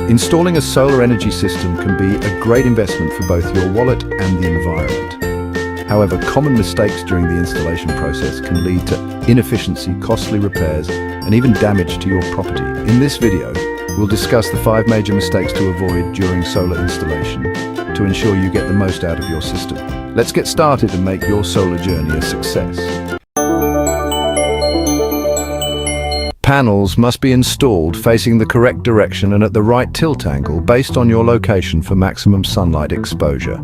Installing a solar energy system can be a great investment for both your wallet and the environment. However, common mistakes during the installation process can lead to inefficiency, costly repairs, and even damage to your property. In this video, we'll discuss the 5 major mistakes to avoid during solar installation to ensure you get the most out of your system. Let's get started and make your solar journey a success. Panels must be installed facing the correct direction and at the right tilt angle based on your location for maximum sunlight exposure.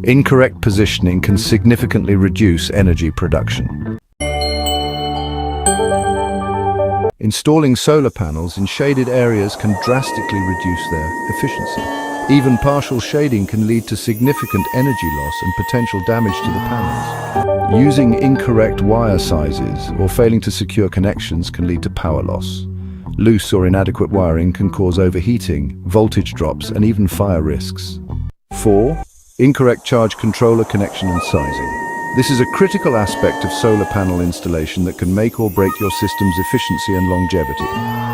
Incorrect positioning can significantly reduce energy production. Installing solar panels in shaded areas can drastically reduce their efficiency. Even partial shading can lead to significant energy loss and potential damage to the panels. Using incorrect wire sizes or failing to secure connections can lead to power loss. Loose or inadequate wiring can cause overheating, voltage drops, and even fire risks. 4. Incorrect charge controller connection and sizing. This is a critical aspect of solar panel installation that can make or break your system's efficiency and longevity.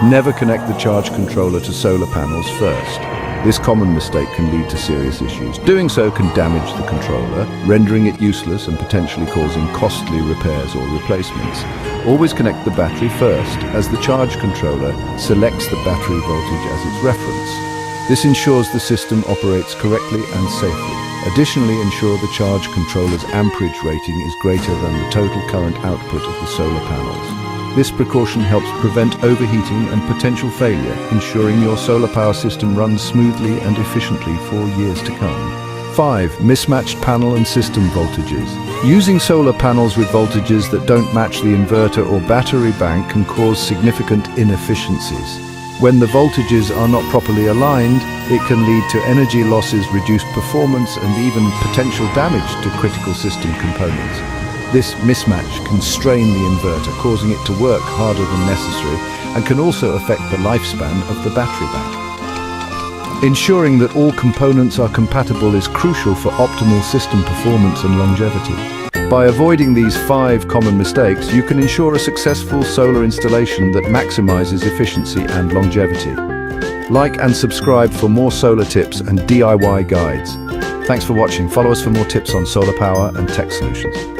Never connect the charge controller to solar panels first. This common mistake can lead to serious issues. Doing so can damage the controller, rendering it useless and potentially causing costly repairs or replacements. Always connect the battery first, as the charge controller selects the battery voltage as its reference. This ensures the system operates correctly and safely. Additionally, ensure the charge controller's amperage rating is greater than the total current output of the solar panels. This precaution helps prevent overheating and potential failure, ensuring your solar power system runs smoothly and efficiently for years to come. 5. Mismatched panel and system voltages. Using solar panels with voltages that don't match the inverter or battery bank can cause significant inefficiencies. When the voltages are not properly aligned, it can lead to energy losses, reduced performance, and even potential damage to critical system components. This mismatch can strain the inverter, causing it to work harder than necessary, and can also affect the lifespan of the battery bank. Ensuring that all components are compatible is crucial for optimal system performance and longevity. By avoiding these 5 common mistakes, you can ensure a successful solar installation that maximizes efficiency and longevity. Like and subscribe for more solar tips and DIY guides. Thanks for watching. Follow us for more tips on solar power and tech solutions.